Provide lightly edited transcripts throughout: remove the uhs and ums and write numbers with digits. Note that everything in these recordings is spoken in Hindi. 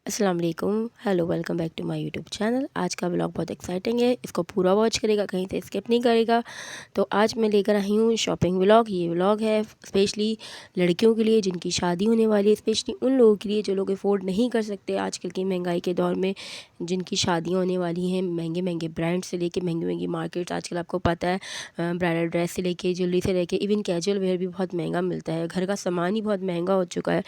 अस्सलाम वालेकुम, hello, welcome back to my YouTube channel. आज का व्लॉग बहुत एक्साइटिंग है, इसको पूरा वॉच करेगा, कहीं से स्किप नहीं करेगा। तो आज मैं लेकर आई हूँ शॉपिंग व्लॉग। ये व्लॉग है स्पेशली लड़कियों के लिए जिनकी शादी होने वाली है, स्पेशली उन लोगों के लिए जो लोग अफोर्ड नहीं कर सकते आजकल की महंगाई के दौर में, जिनकी शादियाँ होने वाली हैं। महंगे महंगे ब्रांड से लेके महंगी महंगी मार्केट्स, आजकल आपको पता है ब्राइडल ड्रेस से लेके ज्वेलरी से लेके इवन कैजुअल वेयर भी बहुत महंगा मिलता है। घर का सामान ही बहुत महंगा हो चुका है,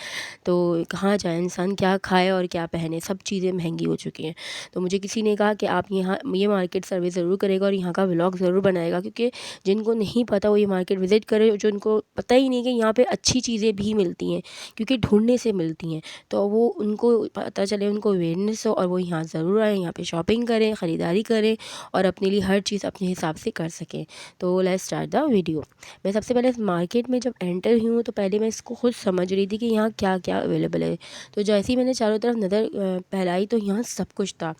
तो कहाँ जाए इंसान, क्या खाए और क्या पहने, सब चीज़ें महंगी हो चुकी हैं। तो मुझे किसी ने कहा कि आप यहाँ ये मार्केट सर्वे ज़रूर करेगा और यहाँ का व्लॉग ज़रूर बनाएगा, क्योंकि जिनको नहीं पता वो ये मार्केट विज़िट करे, जो उनको पता ही नहीं कि यहाँ पे अच्छी चीज़ें भी मिलती हैं, क्योंकि ढूंढने से मिलती हैं, तो वो उनको पता चले, उनको अवेयरनेस हो और वो यहाँ ज़रूर आए, यहाँ पे शॉपिंग करें, ख़रीदारी करें और अपने लिए हर चीज़ अपने हिसाब से कर सकें। तो लेट्स स्टार्ट द वीडियो। मैं सबसे पहले इस मार्केट में जब एंटर हुई हूँ तो पहले मैं इसको खुद समझ रही थी कि यहाँ क्या क्या अवेलेबल है। तो जैसे ही मैंने चारों तरफ नज़र फैलाई तो यहाँ सब कुछ था।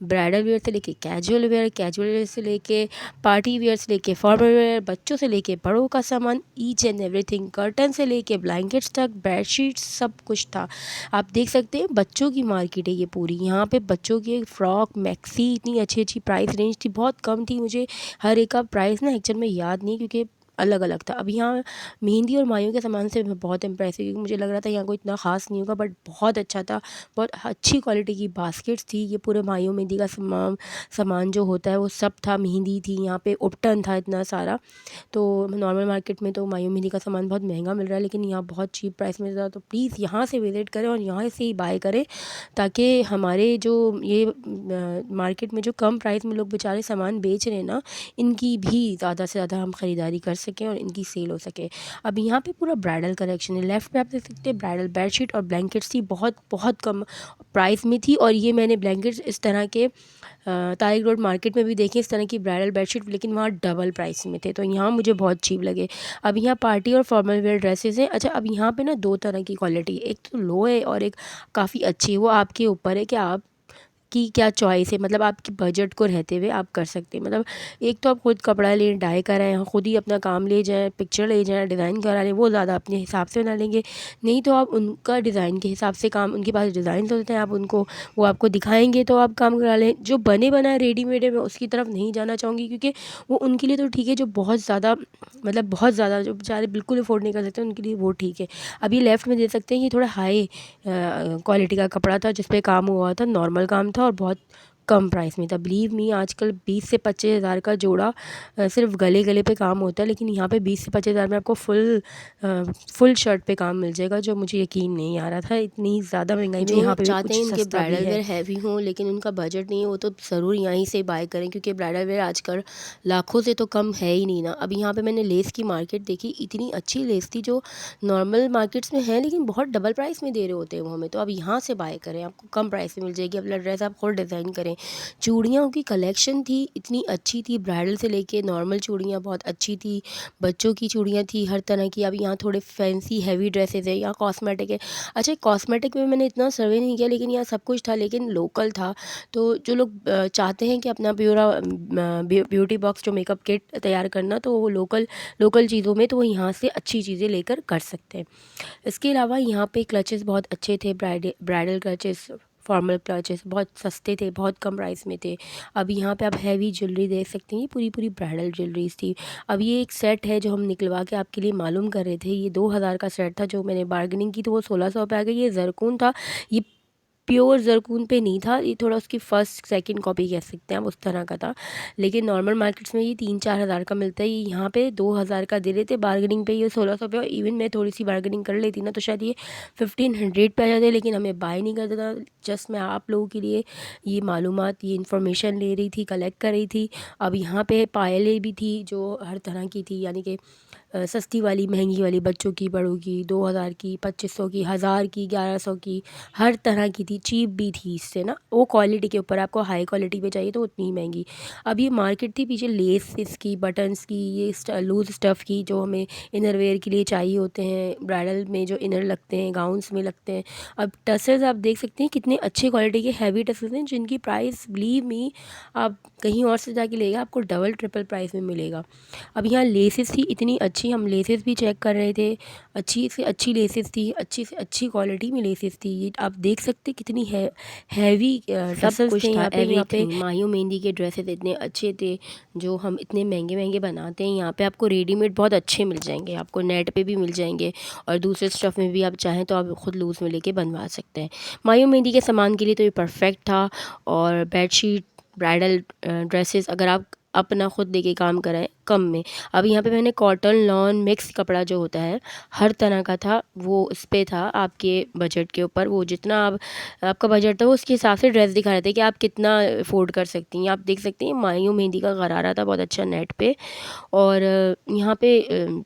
ब्राइडल वेयर से लेके कैजुअल वेयर, कैजुअल वेयर से लेके पार्टी वेयर से लेके फॉर्मल वेयर, बच्चों से लेके बड़ों का सामान, ईच एंड एवरीथिंग, कर्टन से लेके ब्लैंकेट्स तक, बेडशीट, सब कुछ था। आप देख सकते हैं बच्चों की मार्केट है ये पूरी। यहाँ पे बच्चों की फ्रॉक, मैक्सी, इतनी अच्छी अच्छी प्राइस रेंज थी, बहुत कम थी। मुझे हर एक का प्राइस ना एक्चुअल में याद नहीं, क्योंकि अलग अलग था। अब यहाँ मेहंदी और मायों के सामान से मैं बहुत इम्प्रेस हुई, क्योंकि मुझे लग रहा था यहाँ कोई इतना ख़ास नहीं होगा, बट बहुत अच्छा था। बहुत अच्छी क्वालिटी की बास्केट्स थी। ये पूरे मायों मेहंदी का सामान जो होता है वो सब था। मेहंदी थी, यहाँ पे उपटन था इतना सारा। तो नॉर्मल मार्केट में तो मायूं मेहंदी का सामान बहुत महंगा मिल रहा है, लेकिन यहाँ बहुत चीप प्राइस में था। तो प्लीज़ यहाँ से विज़िट करें और यहाँ से ही बाय करें, ताकि हमारे जो ये मार्केट में जो कम प्राइस में लोग बेचारे सामान बेच रहे हैं ना, इनकी भी ज़्यादा से ज़्यादा हम ख़रीदारी कर सकें और इनकी सेल हो सके। अब यहाँ पे पूरा ब्राइडल कलेक्शन है। लेफ़्ट पे आप देख सकते हैं ब्राइडल बेडशीट और ब्लैंकेट्स थी, बहुत बहुत कम प्राइस में थी। और ये मैंने ब्लैंकेट्स इस तरह के तारिक रोड मार्केट में भी देखे इस तरह की ब्राइडल बेडशीट, लेकिन वहाँ डबल प्राइस में थे, तो यहाँ मुझे बहुत चीप लगे। अब यहाँ पार्टी और फॉर्मल वेयर ड्रेसेस हैं। अच्छा, अब यहाँ पे ना दो तरह की क्वालिटी, एक तो लो है और एक काफ़ी अच्छी है। वो आपके ऊपर है कि आप की क्या चॉइस है, मतलब आपकी बजट को रहते हुए आप कर सकते हैं। मतलब एक तो आप खुद कपड़ा लें, डाई कराएं, खुद ही अपना काम ले जाएं, पिक्चर ले जाएं, डिज़ाइन करा लें, वो ज़्यादा अपने हिसाब से बना लेंगे। नहीं तो आप उनका डिज़ाइन के हिसाब से काम, उनके पास डिज़ाइन होते हैं, आप उनको वो आपको दिखाएंगे तो आप काम करा लें। जो बने बनाए रेडीमेड है मैं उसकी तरफ नहीं जाना चाहूँगी, क्योंकि वो उनके लिए तो ठीक है जो बहुत ज़्यादा, मतलब बहुत ज़्यादा जो बेचारे बिल्कुल अफोर्ड नहीं कर सकते, उनके लिए वो ठीक है। अब ये लेफ़्ट में देख सकते हैं, ये थोड़ा हाई क्वालिटी का कपड़ा था, जिस पे काम हुआ था, नॉर्मल काम था और बहुत कम प्राइस में था। बिलीव मी, आजकल 20 से 25 हज़ार का जोड़ा सिर्फ गले गले पे काम होता है, लेकिन यहाँ पे 20 से 25 हज़ार में आपको फुल शर्ट पे काम मिल जाएगा, जो मुझे यकीन नहीं आ रहा था इतनी ज़्यादा महंगाई में जो यहाँ पे भी चाहते कुछ हैं इनके सस्ता भी ब्राइडल है। वेयर हैवी हों लेकिन उनका बजट नहीं है, वो तो ज़रूर यहीं से बाय करें, क्योंकि ब्राइडल वेयर आजकल लाखों से तो कम है ही नहीं ना। अब यहाँ पे मैंने लेस की मार्केट देखी, इतनी अच्छी लेस थी जो नॉर्मल मार्केट्स में है, लेकिन बहुत डबल प्राइस में दे रहे होते हैं वो हमें। तो अब यहाँ से बाय करें, आपको कम प्राइस में मिल जाएगी। अपना ड्रेस आप खुद डिज़ाइन करें। चूड़ियों की कलेक्शन थी, इतनी अच्छी थी, ब्राइडल से लेके नॉर्मल चूड़ियाँ बहुत अच्छी थी, बच्चों की चूड़ियाँ थी हर तरह की। अब यहाँ थोड़े फैंसी हैवी ड्रेसेस है, यहाँ कॉस्मेटिक है। अच्छा, कॉस्मेटिक में मैंने इतना सर्वे नहीं किया, लेकिन यहाँ सब कुछ था, लेकिन लोकल था। तो जो लोग चाहते हैं कि अपना पूरा ब्यूटी बॉक्स जो मेकअप किट तैयार करना, तो वो लोकल लोकल चीज़ों में तो वो यहाँ से अच्छी चीज़ें लेकर कर सकते हैं। इसके अलावा यहाँ पे क्लचेस बहुत अच्छे थे, ब्राइडल क्लचेस, फॉर्मल क्लचेस बहुत सस्ते थे, बहुत कम प्राइस में थे। अब यहाँ पे आप हैवी ज्वेलरी देख सकते हैं, ये पूरी पूरी ब्राइडल ज्वेलरीज थी। अब ये एक सेट है जो हम निकलवा के आपके लिए मालूम कर रहे थे, ये 2000 का सेट था। जो मैंने बार्गेनिंग की तो वो 1600 पे आ गई। ये जरकून था, ये प्योर जरकून पे नहीं था, ये थोड़ा उसकी फ़र्स्ट सेकंड कॉपी कह सकते हैं आप, उस तरह का था। लेकिन नॉर्मल मार्केट्स में ये 3-4 हज़ार का मिलता है, ये यहाँ पे 2000 का दे रहे थे। बार्गेनिंग पे ये 1600 पे, और इवन मैं थोड़ी सी बार्गेनिंग कर लेती ना तो शायद ये 1500 पे आ जाते, लेकिन हमें बाय नहीं करता था। जस्ट मैं आप लोगों के लिए ये मालूमात, ये इन्फॉर्मेशन ले रही थी, कलेक्ट कर रही थी। अब यहाँ पे पायलें भी थी जो हर तरह की थी, यानी कि सस्ती वाली, महंगी वाली, बच्चों की, बड़ों की, 2000 की, 2500 की, 1000 की, 1100 की, हर तरह की थी। चीप भी थी इससे ना, वो क्वालिटी के ऊपर, आपको हाई क्वालिटी में चाहिए तो उतनी ही महंगी। अब ये मार्केट थी पीछे लेस इसकी, बटन्स की, ये लूज स्टफ़ की, जो हमें इनर वेयर के लिए चाहिए होते हैं, ब्राइडल में जो इनर लगते हैं, गाउन्स में लगते हैं। अब टसल्स आप देख सकते हैं, कितने अच्छे क्वालिटी के हैवी टसल्स हैं, जिनकी प्राइस बिलीव मी आप कहीं और से जाके लेगा आपको डबल ट्रिपल प्राइस में मिलेगा। अब यहाँ लेसेस थी इतनी अच्छी अच्छी हम लेसेस भी चेक कर रहे थे, अच्छी से अच्छी लेसेस थी, अच्छी से अच्छी क्वालिटी में लेसेस थी। ये आप देख सकते कितनी हैवी सब टसल्स थे कुछ था, यहाँ पे एवरीथिंग। माहियो मेहंदी के ड्रेसेस इतने अच्छे थे जो हम इतने महंगे महंगे बनाते हैं, यहाँ पे आपको रेडीमेड बहुत अच्छे मिल जाएंगे, आपको नेट पे भी मिल जाएंगे और दूसरे स्टफ़ में भी आप चाहें तो आप खुद लूज़ में लेके बनवा सकते हैं। माहियो मेहंदी के सामान के लिए तो ये परफेक्ट था। और बेडशीट, ब्राइडल ड्रेसेस अगर आप अपना खुद लेके काम कराएं कम में। अब यहाँ पे मैंने कॉटन लॉन मिक्स कपड़ा जो होता है हर तरह का था, वो इस पे था आपके बजट के ऊपर। वो जितना आप आपका बजट था वो उसके हिसाब से ड्रेस दिखा रहे थे कि आप कितना अफोर्ड कर सकती हैं। आप देख सकती हैं माहियो मेहंदी का गरारा था बहुत अच्छा नेट पे। और यहाँ पे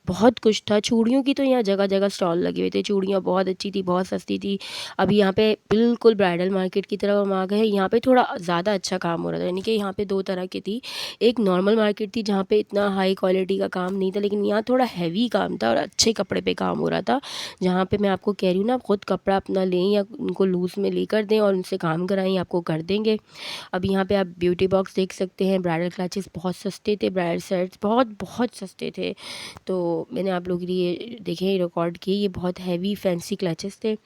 बहुत कुछ था। चूड़ियों की तो यहाँ जगह जगह स्टॉल लगे हुए थे, चूड़ियाँ बहुत अच्छी थी, बहुत सस्ती थी। अभी यहाँ पे बिल्कुल ब्राइडल मार्केट की तरफ हम आ गए हैं। यहाँ पे थोड़ा ज़्यादा अच्छा काम हो रहा था, यानी कि यहाँ पे दो तरह की थी। एक नॉर्मल मार्केट थी जहाँ पे इतना हाई क्वालिटी का काम नहीं था, लेकिन यहाँ थोड़ा हैवी काम था और अच्छे कपड़े पे काम हो रहा था। जहाँ पे मैं आपको कह रही हूँ ना, आप खुद कपड़ा अपना लें या उनको लूज़ में लेकर दें और उनसे काम कराएं, आपको कर देंगे। अब यहाँ पे आप ब्यूटी बॉक्स देख सकते हैं, ब्राइडल क्लचेस बहुत सस्ते थे, ब्राइडल सेट्स बहुत बहुत सस्ते थे। तो मैंने आप लोगों के लिए देखे रिकॉर्ड किए, ये बहुत हैवी फैंसी क्लचेस थे।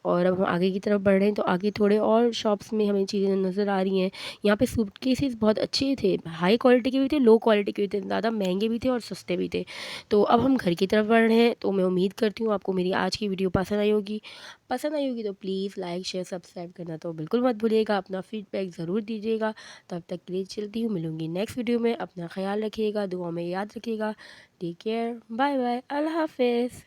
और अब हम आगे की तरफ बढ़ रहे हैं तो आगे थोड़े और शॉप्स में हमें चीज़ें नज़र आ रही हैं। यहाँ पे सूटकेसेस बहुत अच्छे थे, हाई क्वालिटी के भी थे, लो क्वालिटी के भी थे, ज़्यादा महंगे भी थे और सस्ते भी थे। तो अब हम घर की तरफ बढ़ रहे हैं। तो मैं उम्मीद करती हूँ आपको मेरी आज की वीडियो पसंद आई होगी। पसंद आई होगी तो प्लीज़ लाइक शेयर सब्सक्राइब करना तो बिल्कुल मत भूलिएगा। अपना फीडबैक ज़रूर दीजिएगा। तब तक के लिए चलती हूँ, मिलूँगी नेक्स्ट वीडियो में। अपना ख्याल रखिएगा, दुआ में याद रखिएगा। टेक केयर, बाय बाय, अल्लाह हाफिज़।